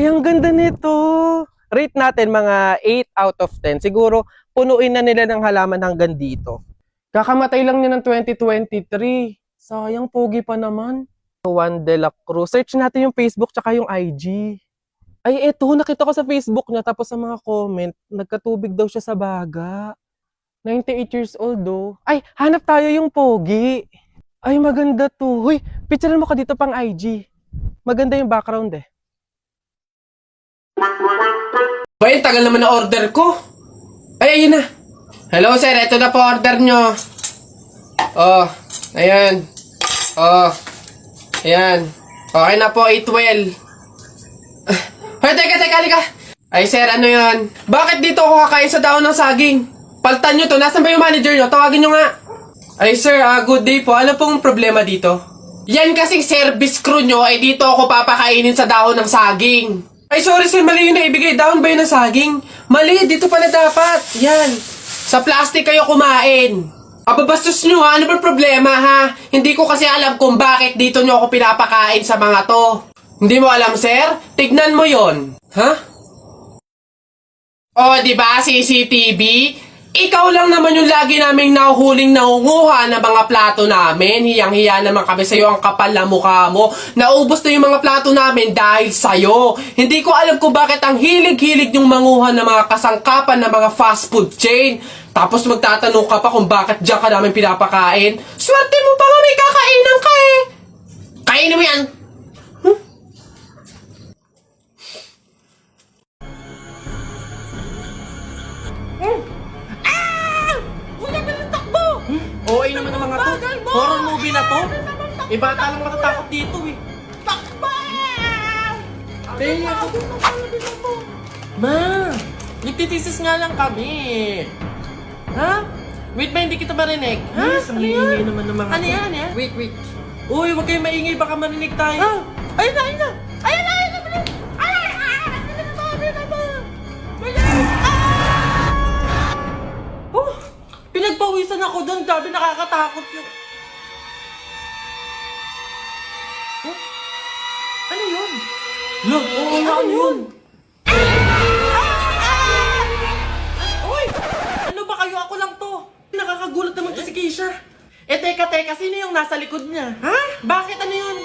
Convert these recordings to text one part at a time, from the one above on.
Ay, ang ganda nito. Rate natin mga 8 out of 10. Siguro, punuin na nila ng halaman hanggang dito. Kakamatay lang niya ng 2023. Sayang, pogi pa naman. Juan de la Cruz. Search natin yung Facebook tsaka yung IG. Ay, eto, nakita ko sa Facebook niya. Tapos sa mga comment, nagkatubig daw siya sa baga. 98 years old, oh. Ay, hanap tayo yung pogi. Ay, maganda to. Huy, picturean mo ka dito pang IG. Maganda yung background eh. Bay, tagal naman na order ko. Ay, ayun na. Hello, sir. Ito na po order nyo. Oh, ayan. Oh, ayan. Okay na po, 812. Hoy, teka, halika. Ay, sir, ano yan? Bakit dito ako kakain sa daon ng saging? Paltan nyo to. Nasaan ba yung manager nyo? Tawagin nyo nga. Ay, sir, good day po. Ano pong problema dito? Yan kasing service crew nyo, ay dito ako papakainin sa dahon ng saging. Ay, sorry sir, mali yung naibigay. Dahon ba yun ng saging? Mali, dito pala dapat. Yan. Sa plastic kayo kumain. Ababastos nyo ha, ano ba problema ha? Hindi ko kasi alam kung bakit dito nyo ako pinapakain sa mga to. Hindi mo alam sir? Tignan mo yon. Ha? Oh, di ba CCTV? Ikaw lang naman yung lagi naming nahuhuling nangunguha ng mga plato namin. Hiyang-hiya naman kami sa'yo, ang kapal na mukha mo. Naubos na yung mga plato namin dahil sa'yo. Hindi ko alam kung bakit ang hilig-hilig yung manguha ng mga kasangkapan ng mga fast food chain. Tapos magtatanong ka pa kung bakit diyan ka namin pinapakain. Swerte mo pa nga may kakainan ka eh. Kainin mo yan. OA naman ng mga to. Horror movie na to. Bata lang matatakot dito eh. Kaya ako. Ma, nagtitisis nga lang kami. Ha? Wait ba, hindi kita marinig? Ha? Yes, ang iingay naman ng mga Ano yan, eh? Wait. Uy, huwag kayong maingay, baka marinig tayo. Ah, ayun na! Ayun na! Oh, pinagpawisan ako doon. Sabi nakakatakot yung... Huh? Ano yun? Lo, oo nga, ano yun? Uy! Ano ba kayo? Ako lang to. Nakakagulat naman to si Keisha. Eh, teka, sino yung nasa likod niya? Ha? Bakit? Ano yun?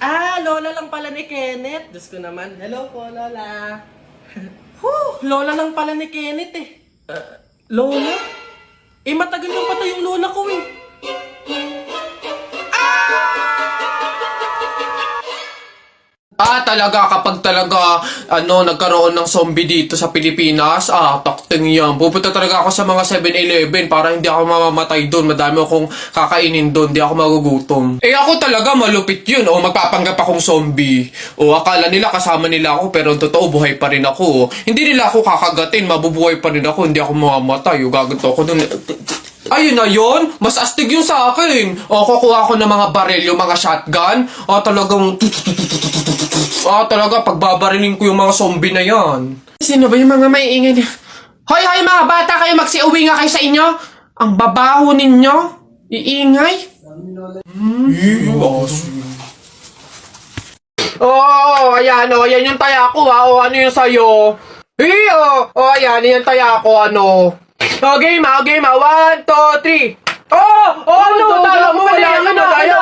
Ah, lola lang pala ni Kenneth. Diyos ko naman. Hello po, lola. Lola lang pala ni Kenneth eh. Lola? Eh, matagal yung patay yung lola ko eh. Talaga kapag talaga nagkaroon ng zombie dito sa Pilipinas, takting yan. Pupunta talaga ako sa mga 7-Eleven para hindi ako mamamatay doon. Madami akong kakainin doon, hindi ako magugutom. Eh ako talaga malupit yun. Magpapanggap akong zombie. Akala nila kasama nila ako pero totoo buhay pa rin ako. Hindi nila ako kakagatin, mabubuhay pa rin ako, hindi ako mamamatay. Gaganto ako doon. Ayun na yun, mas astig yung sa akin. Kukuha ako ng mga baril, yung mga shotgun. Talaga, pagbabarilin ko yung mga zombie na yan. Sino ba yung mga maiingay niya? Hoy, mga bata, kayo magsiuwi nga kayo sa inyo. Ang babaho ninyo. Iingay. Ayan yung taya ko ano yung sayo? Ayan yung taya ko, game 1, 2, 3. Tala mo, wala ka na tayo.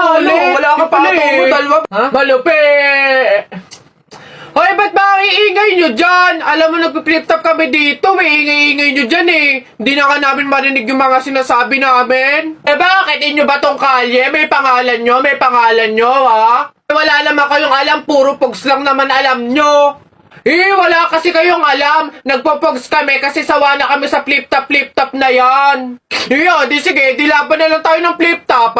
Wala ka pala eh. Malupit. Hoy, ba't ba ang iingay nyo dyan? Alam mo, nagpi-flip top kami dito. May ingay-ingay nyo dyan eh. Hindi na nga namin marinig yung mga sinasabi namin. Bakit? Inyo ba tong kalye? May pangalan nyo, ha? Wala naman kayong alam. Puro pogs lang naman alam nyo. Wala kasi kayong alam. Nagpo-pogs kami kasi sawa na kami sa flip-top na yan. Di sige, dilaban na lang tayo ng flip-top,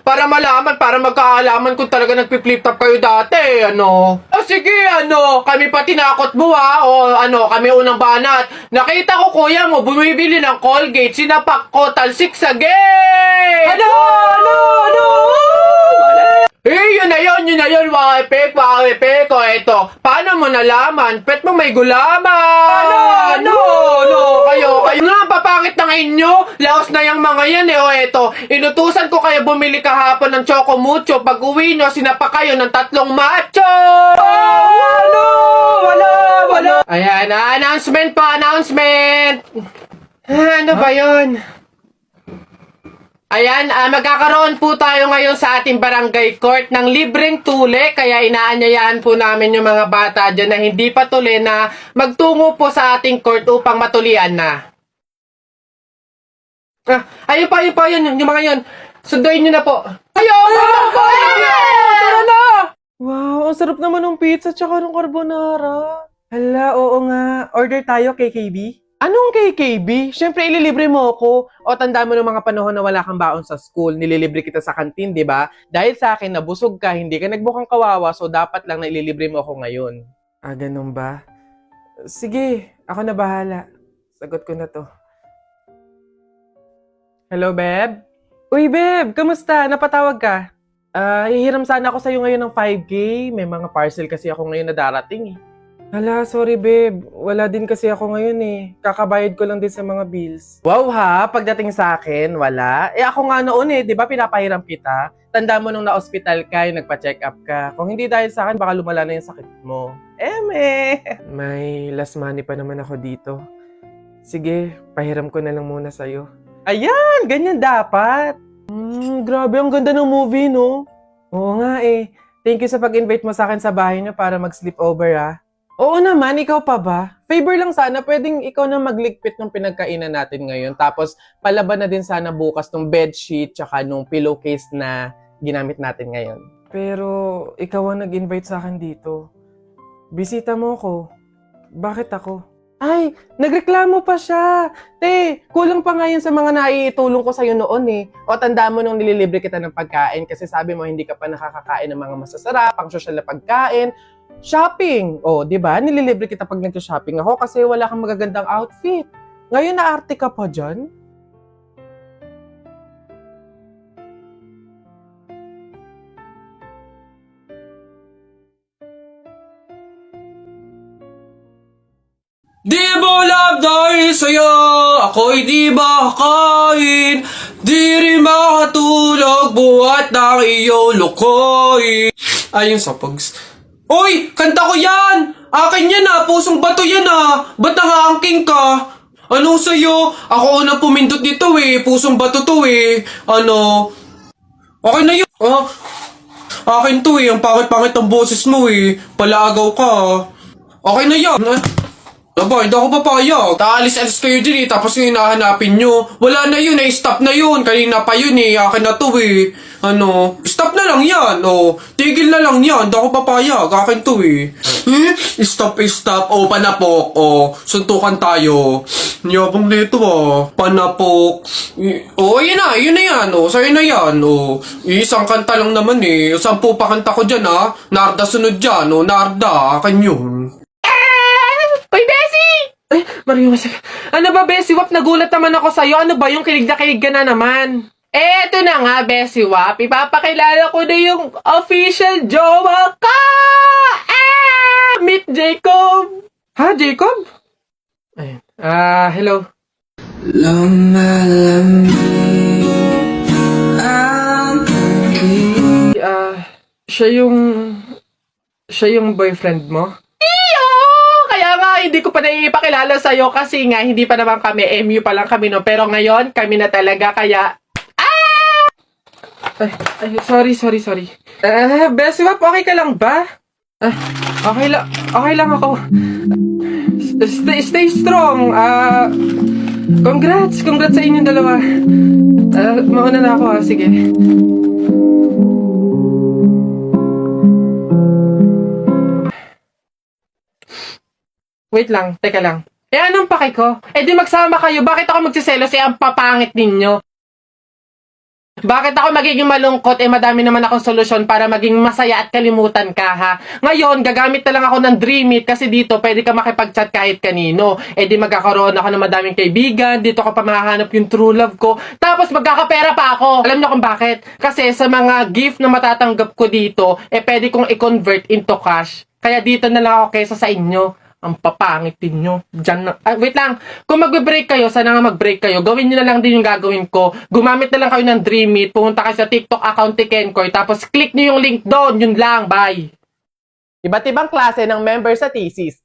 para malaman, para magkaalaman kung talaga nagpi-flip-top kayo dati, Sige, kami pa tinakot mo, kami unang banat. Nakita ko, kuya mo, bumibili ng Colgate, sinapak ko, talsik sa gate! Yun na yun, wapek, ito. Paano mo nalaman? Pet mo may gulaman! Kayo nga, papangit ng inyo. Laos na yung mga yan ito. Inutusan ko kayo bumili kahapon ng Choco Mucho. Pag uwi nyo, sinapa kayo ng 3 macho! Ayan, announcement po, announcement! Ano ba yun? Ayan, magkakaroon po tayo ngayon sa ating barangay court ng libreng tuli, kaya inaanyayahan po namin yung mga bata dyan na hindi pa tuli na magtungo po sa ating court upang matulian na. Ayun pa, yun, yung mga yun. Sunduin nyo na po. Ayun! Tara na! Wow, ang sarap naman ng pizza tsaka ng carbonara. Hala, oo nga. Order tayo, KKB? Anong KKB? Siyempre, ililibre mo ako. O, tanda mo ng mga panahon na wala kang baon sa school. Nililibre kita sa kantin, di ba? Dahil sa akin, nabusog ka, hindi ka nagbukang kawawa, so dapat lang na ililibre mo ako ngayon. Ganun ba? Sige, ako na bahala. Sagot ko na to. Hello, Beb? Uy, Beb! Kamusta? Napatawag ka? Hihiram sana ako sa'yo ngayon ng 5K. May mga parcel kasi ako ngayon na darating eh. Hala, sorry babe. Wala din kasi ako ngayon eh. Kakabayad ko lang din sa mga bills. Wow ha, pagdating sa akin, wala. Ako nga noon eh, di ba pinapahiram kita? Tanda mo nung na-hospital ka, yung nagpa-check up ka. Kung hindi dahil sa akin, baka lumala na yung sakit mo. May last money pa naman ako dito. Sige, pahiram ko na lang muna sa'yo. Ayan, ganyan dapat. Grabe, ang ganda ng movie, no? Oo nga eh. Thank you sa pag-invite mo sa akin sa bahay niyo para mag-sleepover ah. Oo naman, ikaw pa ba? Favor lang sana, pwedeng ikaw na magligpit ng pinagkainan natin ngayon. Tapos, palaban na din sana bukas ng bedsheet tsaka nung pillowcase na ginamit natin ngayon. Pero, ikaw ang nag-invite sa akin dito. Bisita mo ko. Bakit ako? Ay, nagreklamo pa siya. Te, kulang pa nga yun sa mga naiitulong ko sa'yo noon eh. O tanda mo nung nililibre kita ng pagkain kasi sabi mo hindi ka pa nakakakain ng mga masasarap, pang social na pagkain. Shopping! O, di ba? Nililibre kita pag nag-shopping ako kasi wala kang magagandang outfit. Ngayon naarte ka pa dyan? Di mo love dahil sa'yo, ako'y di makakain. Di rin makatulog, buhat ng iyong lukoy. Ayun sa pugs. Uy! Kanta ko yan! Akin yan ah! Pusong bato yan ah! Ba't nangaangking ka? Ano sa'yo? Ako unang pumindot nito eh. Pusong bato to eh. Ano? Okay na yun. Akin to eh. Ang pangit-pangit ang boses mo eh. Palaagaw ka ah. Okay na yan. Aba, hindi ako papayag. Taalis-alis kayo din eh. Tapos yung hinahanapin nyo. Wala na yun eh. Stop na yun. Kanina pa yun eh. Akin na to eh. Ano? Stop na lang yan. Tigil na lang yan. Hindi ako papayag. Akin to eh. Stop. Panapok. Suntukan tayo. Yabang nito Panapok. Yun na yan. Sa'yo na yan. Isang kanta lang naman eh. 10 pa kanta ko dyan Narda sunod dyan. Narda. Akin yun. Uy, Bessie! Ay, Mario, ano ba, Bessie Wap? Nagulat naman ako sa'yo. Ano ba yung kilig na kilig ka na naman? Eto na nga, Bessie Wap. Ipapakilala ko na yung official jowa ka! Meet Jacob! Ha, Jacob? Ayun. Hello. Siya yung boyfriend mo? Kaya nga, hindi ko pa naipakilala sa'yo kasi nga, hindi pa naman kami, MU pa lang kami, no? Pero ngayon, kami na talaga, kaya... Sorry. Bessie Wap, okay ka lang ba? Okay lang ako. Stay strong. Congrats sa inyong dalawa. Mauna na ako, sige. Wait lang, teka lang. Anong pake ko? Di magsama kayo. Bakit ako magsiselos ang papangit ninyo? Bakit ako magiging malungkot? Madami naman akong solusyon para maging masaya at kalimutan ka, ha? Ngayon, gagamit na lang ako ng Dream It kasi dito pwede ka makipag-chat kahit kanino. Di magkakaroon ako ng madaming kaibigan. Dito ko pa mahahanap yung true love ko. Tapos magkakapera pa ako. Alam niyo kung bakit? Kasi sa mga gift na matatanggap ko dito, pwede kong i-convert into cash. Kaya dito na lang ako kaysa sa inyo. Ang papangit nyo. Diyan na. Wait lang. Kung mag-break kayo, sana nga mag-break kayo. Gawin nyo na lang din yung gagawin ko. Gumamit na lang kayo ng Dream It. Pumunta kayo sa TikTok account ni Kenkoy. Tapos click nyo yung link doon. Yun lang. Bye. Iba't ibang klase ng member sa thesis.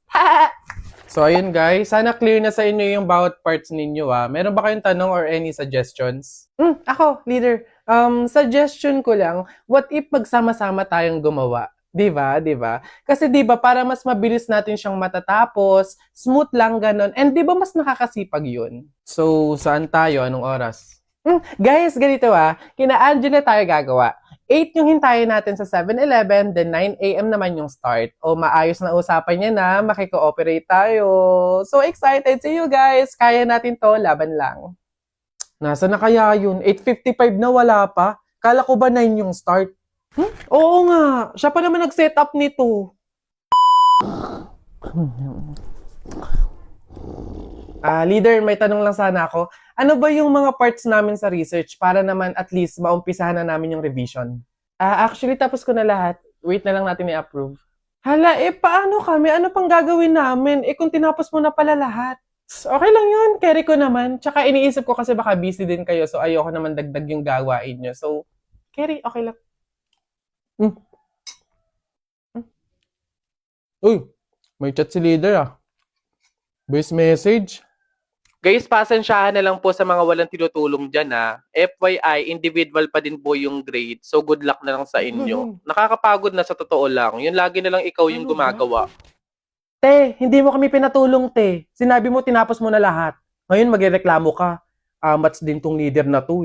So, ayun guys. Sana clear na sa inyo yung bawat parts ninyo Meron ba kayong tanong or any suggestions? Ako, leader. Suggestion ko lang, what if magsama-sama tayong gumawa? 'Di ba? 'Di ba? Kasi 'di ba para mas mabilis natin siyang matatapos, smooth lang ganon. And 'di ba mas nakakasipag 'yun? So, saan tayo? Anong oras? Guys, ganito kina Angela tayo gagawa. 8 yung hintayin natin sa 7-Eleven, then 9 a.m. naman yung start. O maayos na usapan niya na, makiko-operate tayo. So excited! See you guys! Kaya natin to, laban lang. Nasa na kaya yun? 8:55 na wala pa? Kala ko ba 9 yung start? Oo nga, siya pa naman nag-set up nito. Leader, may tanong lang sana ako. Ano ba yung mga parts namin sa research para naman at least maumpisahan na namin yung revision? Actually, tapos ko na lahat. Wait na lang natin i-approve. Hala, paano kami? Ano pang gagawin namin? Kung tinapos mo na pala lahat. Okay lang yun. Carry ko naman. Tsaka iniisip ko kasi baka busy din kayo so ayoko naman dagdag yung gawain nyo. So, carry, okay lang. Uy, may chat si leader Voice message. Guys, pasensyahan na lang po sa mga walang tinutulong dyan FYI, individual pa din po yung grade. So, good luck na lang sa inyo. Nakakapagod na sa totoo lang. Yun lagi na lang ikaw yung gumagawa. Te, hindi mo kami pinatulong, te. Sinabi mo, tinapos mo na lahat. Ngayon, magreklamo ka. Amats din tong leader na to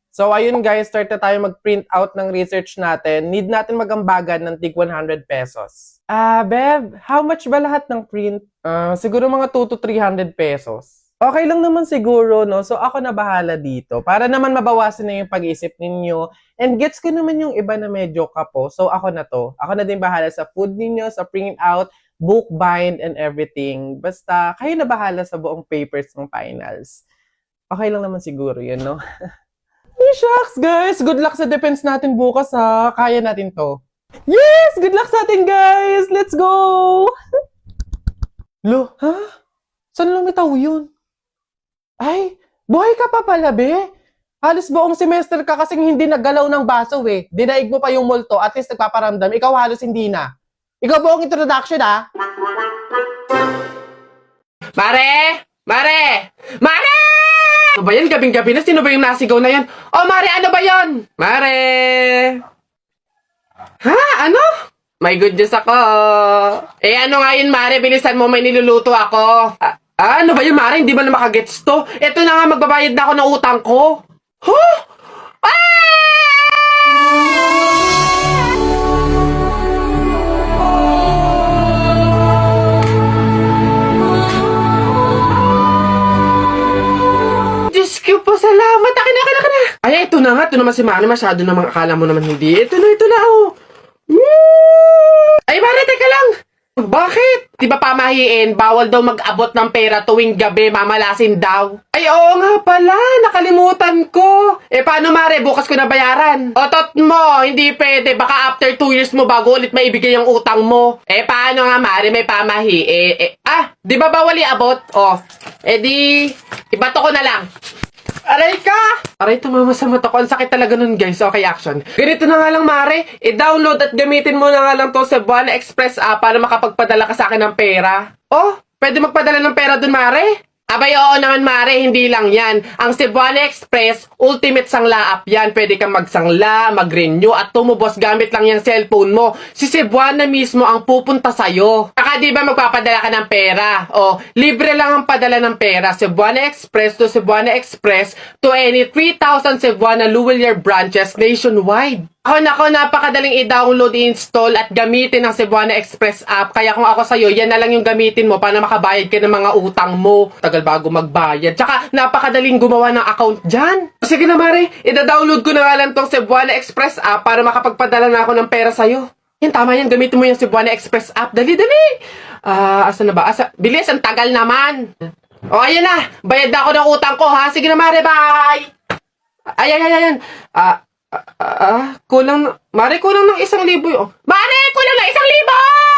So, ayun guys, start na tayo mag-print out ng research natin. Need natin magambagan ng tig 100 pesos. Beb, how much ba lahat ng print? Siguro mga 2 to 300 pesos. Okay lang naman siguro, no? So, ako na bahala dito. Para naman mabawasan na yung pag-iisip ninyo. And gets ko naman yung iba na medyo kapo. So, ako na to. Ako na din bahala sa food ninyo, sa print out, book bind, and everything. Basta, kayo na bahala sa buong papers ng finals. Okay lang naman siguro yun, no? Shucks, guys! Good luck sa defense natin bukas, Kaya natin to. Yes! Good luck sa atin, guys! Let's go! Lo, Saan lumitaw yun? Ay, buhay ka pa pala, be. Halos buong semester ka kasing hindi naggalaw ng baso, Dinaig mo pa yung multo, at least nagpaparamdam. Ikaw halos hindi na. Ikaw buong introduction, Mare! Mare! Mare! Ano ba yan? Gabing-gabi na? Sino ba yung nasigaw na yan? Oh, Mare! Ano ba yon? Mare! Ano? May good news ako. Ano nga yun, Mare? Bilisan mo, may niluluto ako. Ano ba yun, Mare? Hindi ba na makagets to? Ito na nga, magbabayad na ako ng utang ko. Huh? Diyos ko po, salamat. Akin na. Ay, ito na nga. Ito naman si Mare. Masyado naman akala mo naman hindi. Ito na, Ay, Mare, teka lang. Bakit? Di ba pamahiin, bawal daw mag-abot ng pera tuwing gabi, mamalasin daw. Ay, oo nga pala, nakalimutan ko. Paano, Mare, bukas ko na bayaran? Otot mo, hindi pwede, baka after 2 years mo bago ulit maibigay yung utang mo. Paano nga, Mare, may pamahi? Di ba bawal iabot? Di, ibato ko na lang. Aray ka! Aray, tumama sa mata ko. Ang sakit talaga nun, guys. Okay, action. Ganito na nga lang, Mare. I-download at gamitin mo na nga lang to Cebuana Express app para makapagpadala ka sa akin ng pera. Pwede magpadala ng pera dun, Mare? Abay, oo naman, Mare, hindi lang yan. Ang Cebuana Express, ultimate sangla app yan. Pwede kang magsangla, mag-renew, at tumubos gamit lang yung cellphone mo. Si Cebuana mismo ang pupunta sa'yo. Saka di ba magpapadala ka ng pera? Libre lang ang padala ng pera. Cebuana Express to Cebuana Express to any 3,000 Cebuana Luwilier branches nationwide. Nako, napakadaling i-download, i-install at gamitin ang Cebuana Express app. Kaya kung ako sa'yo, yan na lang yung gamitin mo para makabayad ka ng mga utang mo. Tagal bago magbayad. Tsaka, napakadaling gumawa ng account dyan. Sige na, Mare. I-download ko na nga lang tong Cebuana Express app para makapagpadala na ako ng pera sa'yo. Yan, tama yan. Gamitin mo yung Cebuana Express app. Dali. Asan na ba? Bilis, ang tagal naman. Ayan na. Bayad na ako ng utang ko, ha? Sige na, Mare. Bye! Ayan. Kulang ng 1,000 yun. Mare, kulang ng 1,000!